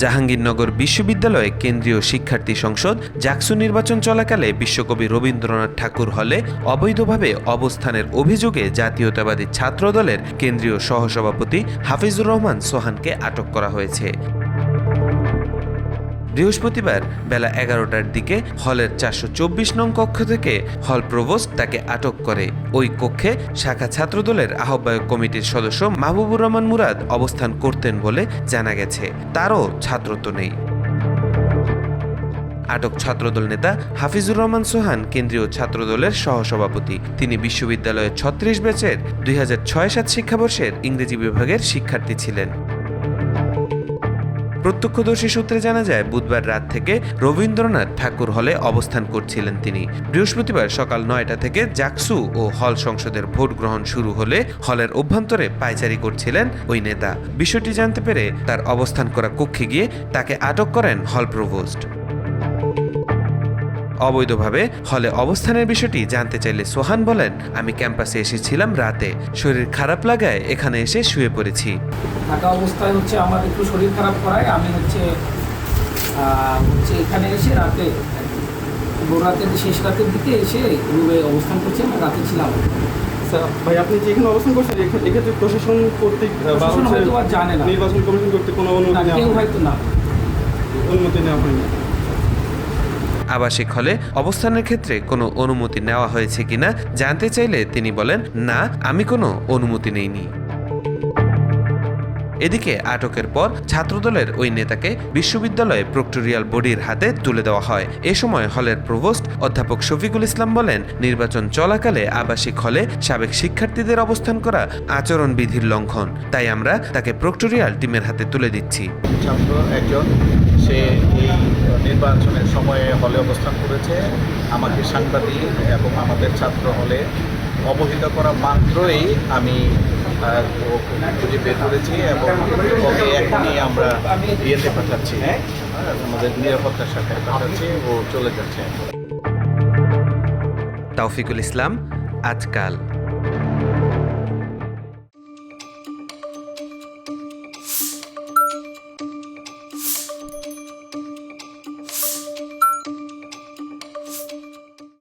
জাহাঙ্গীরনগর বিশ্ববিদ্যালয়ে কেন্দ্রীয় শিক্ষার্থী সংসদ জাকসু নির্বাচন চলাকালে বিশ্বকবি রবীন্দ্রনাথ ঠাকুর হলে অবৈধভাবে অবস্থানের অভিযোগে জাতীয়তাবাদী ছাত্রদলের কেন্দ্রীয় সহসভাপতি হাফিজুর রহমান সোহানকে আটক করা হয়েছে। বৃহস্পতিবার বেলা 11টার দিকে হলের 424 নং কক্ষ থেকে হল প্রভোস্ট তাকে আটক করে। ওই কক্ষে শাখা ছাত্রদলের আহ্বায়ক কমিটির সদস্য মাহবুবুর রহমান মুরাদ অবস্থান করতেন বলে জানা গেছে। তারও ছাত্রত্ব নেই। আটক ছাত্রদল নেতা হাফিজুর রহমান সোহান কেন্দ্রীয় ছাত্রদলের সহসভাপতি। তিনি বিশ্ববিদ্যালয়ের 36 ব্যাচের 2006-07 শিক্ষাবর্ষের ইংরেজি বিভাগের শিক্ষার্থী ছিলেন। প্রত্যক্ষদর্শী সূত্রে জানা যায়, বুধবার রাত থেকে রবীন্দ্রনাথ ঠাকুর হলে অবস্থান করছিলেন তিনি। বৃহস্পতিবার সকাল 9টা থেকে জাকসু ও হল সংসদের ভোট গ্রহণ শুরু হলে হলের অভ্যন্তরে পায়চারি করছিলেন ওই নেতা। বিষয়টি জানতে পেরে তার অবস্থান করা কক্ষে গিয়ে তাকে আটক করেন হল প্রভোস্ট। অবৈধভাবে হলে অবস্থানের বিষয়টি জানতে চাইলে সোহান বলেন, আমি ক্যাম্পাসে এসেছিলাম রাতে, শরীর খারাপ লাগায় এখানে এসে শুয়ে পড়েছি। থাকা অবস্থায় আমার একটু শরীর খারাপ করায় আমি এখানে এসে রাতে ভোররাতের শেষ রাতের দিকে এসে রুমে অবস্থান করছি। আমরা রাতে ছিলাম। ভাই, আপনি যে এখানে অবস্থান করছেন এক্ষেত্রে প্রশাসন কর্তৃক হয়তো আর জানে না, নির্বাচন কমিশন কর্তৃক কোনো অনুমতি নেওয়া হয়নি। আবাসিক হলে অবস্থানের ক্ষেত্রে কোনো অনুমতি নেওয়া হয়েছে কিনা জানতে চাইলে তিনি বলেন, না, আমি কোনো অনুমতি নেইনি। এদিকে আটকের পর ছাত্রদলের ওই নেতাকে বিশ্ববিদ্যালয়ে প্রক্টোরিয়াল বডির হাতে তুলে দেওয়া হয়। এ সময় হলের প্রভোস্ট অধ্যাপক শফিকুল ইসলাম বলেন, নির্বাচন চলাকালে আবাসিক হলে সাবেক শিক্ষার্থীদের অবস্থান করা আচরণবিধির লঙ্ঘন, তাই আমরা তাকে প্রক্টোরিয়াল টিমের হাতে তুলে দিচ্ছি। ছাত্র একজন, সে এই নির্বাচনের সময়ে হলে অবস্থান করেছে। আমাকে সাংবাদিক এবং আমাদের ছাত্র হলে অবহেলা করা মাত্রই আমি খুঁজে বের করেছি এবং ওকে এখনই আমরা বিয়েতে পাঠাচ্ছি, আমাদের নিরাপত্তার সাথে পাঠাচ্ছি, ও চলে যাচ্ছে। তাওফিকুল ইসলাম, আজকাল।